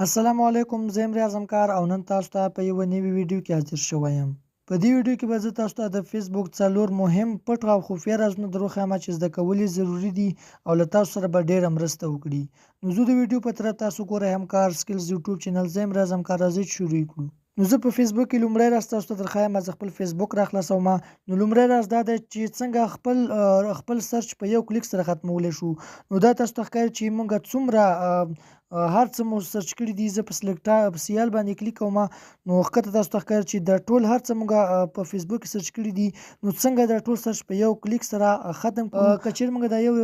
السلام علیکم، زه یم ریاض همکار او نن تاسو ته په یوه نوي ویډیو کې حاضر شوی یم. په دې ویډیو کې به زه تاسو ته د فیسبوک 4 مهم پټ او خفیه رازونه دروښیم چې زده کول یې ضروري دي او له تاسو سره به ډېره مرسته وکړي. نو زه د ویډیو په طرف تاسو ګورئ همکار سکلز یوټیوب چینل، زه یم ریاض همکار. راځئ چې شروع کړو. نو زه په فیسبوک کې لومړی راز تاسو ته درښایم، زه خپل فیسبوک راخلاصوم. نو لومړی راز دا دی چې څنګه خپل سرچ په یو کلیک سره ختمولی شو. نو دا تاسو ته ښکاري چې موږ څومره هر څه مو سرچ کړي دي. زه په سیال باندې کلیک کوم، نو ښکته تاسو ته ښکاري چې دا ټول هر څه موږ په فیسبوک کې سرچ کړي دي. نو څنګه دا ټول سرچ په یو کلیک سره ختم کړو. که چیرې موږ دا یو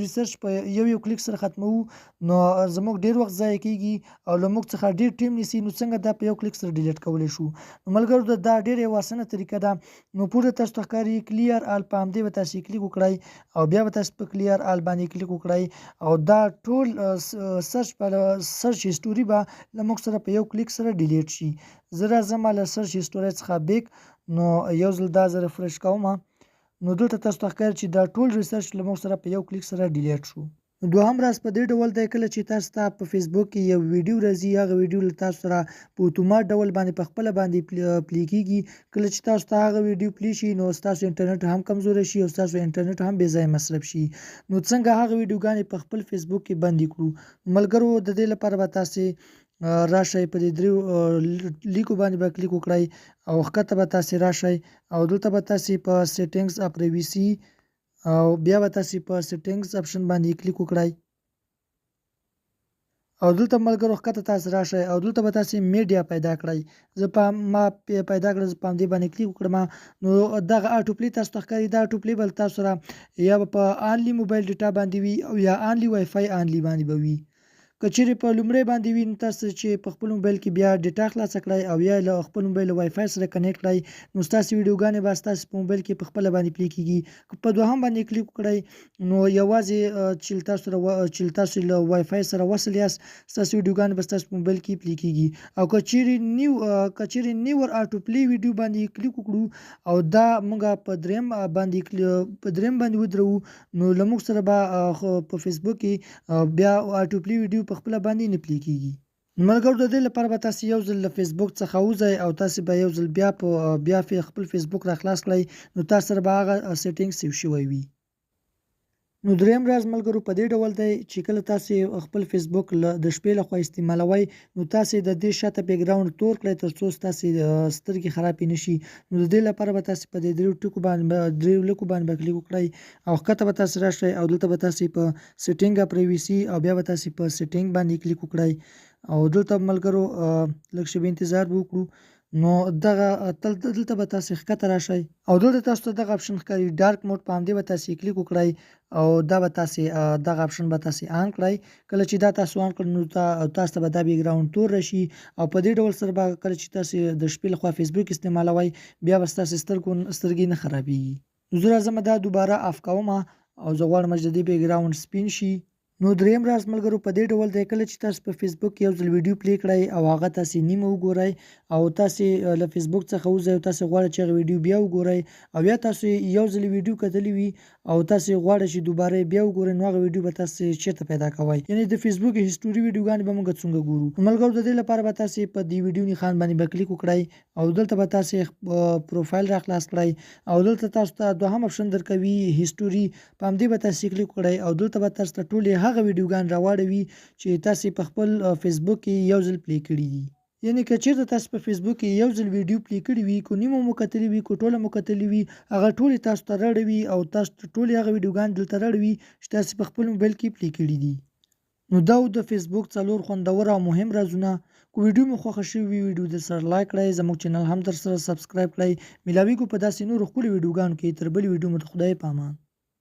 ریسرچ په یو کلیک سره ختموو نو زموږ ډېر وخت ضایع کیږي او له موږ څخه ډېر ټیم نیسي. نو څنګه دا په یو کلیک سره ډیلیټ کولی شو. نو ملګرو دا ډېره یوه اسانه طریقه ده. نو پورته تاسو ته ښکاري کلیر آل، په همدې به تاسې کلیک وکړئ او بیا به تاسې په کلیر آل باندې کلیک وکړئ او دا ټول سرچ هیسټوري به له موږ سره په یو کلیک سره ډیلیټ شي. زه راځم له سرچ هیسټوري څخه بیک، نو یو ځل دا زه ریفرش کوم. نو دلته تاسو ته ښکاري چې دا ټول ریسرچ له موږ سره په یو کلیک سره ډیلیټ شو. دوهم راز په دې ډول دی، کله چې تاسو ته په فیسبوک کې یو ویډیو راځي، هغه ویډیو له تاسو سره په اتومات ډول باندې په خپله باندې پلی کیږي. کله چې تاسو ته هغه ویډیو پلی شي نو ستاسو انټرنیټ هم کمزوری شي او ستاسو انټرنیټ هم بې ځایه مصرف شي. نو څنګه هغه ویډیوګانې په خپل فیسبوک کې بندې کړو. ملګرو د دې لپاره به تاسې راشئ، په دې دریو لیکو باندې به کلیک وکړئ او ښکته به تاسې راشئ او دلته به تاسې په سیټینګز او پریویسي او بیا به تاسې په سیټینګز اپشن باندې کلیک وکړئ او دلته ملګرو ښکته تاسې راشئ او دلته به تاسې میډیا پیدا کړئ. ما پیدا کړه، زه په همدې باندې کلیک وکړم. نو دغه آټو پلی تاسو ته ښکاري. دا آټو پلی به تاسو سره یا به په آنلی موبایل ډیټا باندې وي او یا آنلی وای فای آنلی باندې به وي. که چیرې په لومړی باندې وي نو تاسو چې په خپل موبایل کې بیا ډیټا خلاصه کړئ او یا له خپل موبایل وای فای سره کنیکټ کړئ نو ستاسو ویډیوګانې به ستاسو په موبایل کې په خپله باندې پلی کیږي. که په دوهم باندې کلیک وکړئ نو یوازې چې تاسو له وای فای سره وصل یاست ستاسو ویډیوګانې به ستاسو په موبایل کې پلی کیږي. او که چیرې نیور آټو پلی ویډیو باندې کلیک وکړو او دا موږ په دریم باندې ودرو نو له موږ سره به په فیسبوک کې بیا آټو پلی ویډیو په خپله باندې نه پلی کیږي. ملګرو د دې لپاره به تاسې یو ځل له فیسبوک څخه وځئ او تاسې به یو ځل بیا خپل فیسبوک را خلاص کړئ نو تاسو سره به هغه سیټینګ سیو شوی وي. نو دریم راز ملګرو په دې ډول دی چې کله تاسې خپل فیسبوک د شپې لخوا استعمالوئ نو تاسې د دې شاته بیکګراوند تور کړئ تر څو ستاسې سترګې خرابې نه شي. نو د دې لپاره به تاسې په دې دریو لیکو باندې به کلیک وکړئ او ښکته به تاسې راشئ او دلته به تاسې په سیټینګ پریویسي او بیا به تاسې په سیټینګ باندې کلیک وکړئ او دلته ملګرو لږ شیبه انتظار به وکړو. نو دلته به تاسې ښکته راشئ او دلته تاسو ته دغه اپشن ښکاري ډارک موډ، په همدې به تاسې کلیک وکړئ او دغه اپشن به تاسې آن کړئ. کله چې دا تاسو آن کړئ نو تاسو ته به دا بیکګراوند تور راشي او په دې ډول سره به کله چې تاسې د شپې لخوا فیسبوک استعمالوئ بیا به ستاسې سترګې نه خرابېږي. نو زه راځم دا دوباره آف کوم او زه غواړم چې د دې بیکګراوند سپین شي. نو دریم راز ملګرو په دې ډول دی، کله چې تاسو په فیسبوک کې یو ځل ویډیو پلی کړئ او هغه تاسې نیمه وګورئ او تاسې له فیسبوک څخه وځئ او تاسې غواړئ چې هغه ویډیو بیا وګورئ او یا تاسو یو ځل ویډیو کتلی وي او تاسې غواړئ چې دوباره بیا وګورئ نو هغه ویډیو به تاسې چیرته پیدا کوئ، یعنې د فیسبوک هیسټوري ویډیوګانې به موږ څنګه ګورو. ملګرو د دې لپاره به تاسې په دې ویډیو نښان باندې به کلیک وکړئ او دلته به تاسې پروفایل را خلاص کړئ او دلته تاسو ته دوهم اپشن درکوي هیسټوري، په همدې به تاسې کلیک وکړئ او دلته به تاسو ته ټولې هغه ویډیوګانې راواړوي چې تاسې په خپل فیسبوک کې یو ځل پلی کړي دي. یعنې که چیرته تاسو په فیسبوک کې یو ځل ویډیو پلی کړي وي، کو نیمه مو کتلې وي، کو ټوله مو کتلې وي، هغه ټولې تاسو ته راړوي او تاسو ته ټولې هغه ویډیوګانې دلته راړوي چې تاسې په خپل موبایل کې پلی کړي دي. نو دا د فیسبوک 4 خوندور او مهم رازونه. کو ویډیو مو خوښه شوې وي ویډیو در سره لایک کړئ، زموږ چینل هم در سره سبسکرایب کړئ. میلاویږو په داسې نورو ښکلو ویډیوګانو کې. تر بلې ویډیو مو د خدای په امان.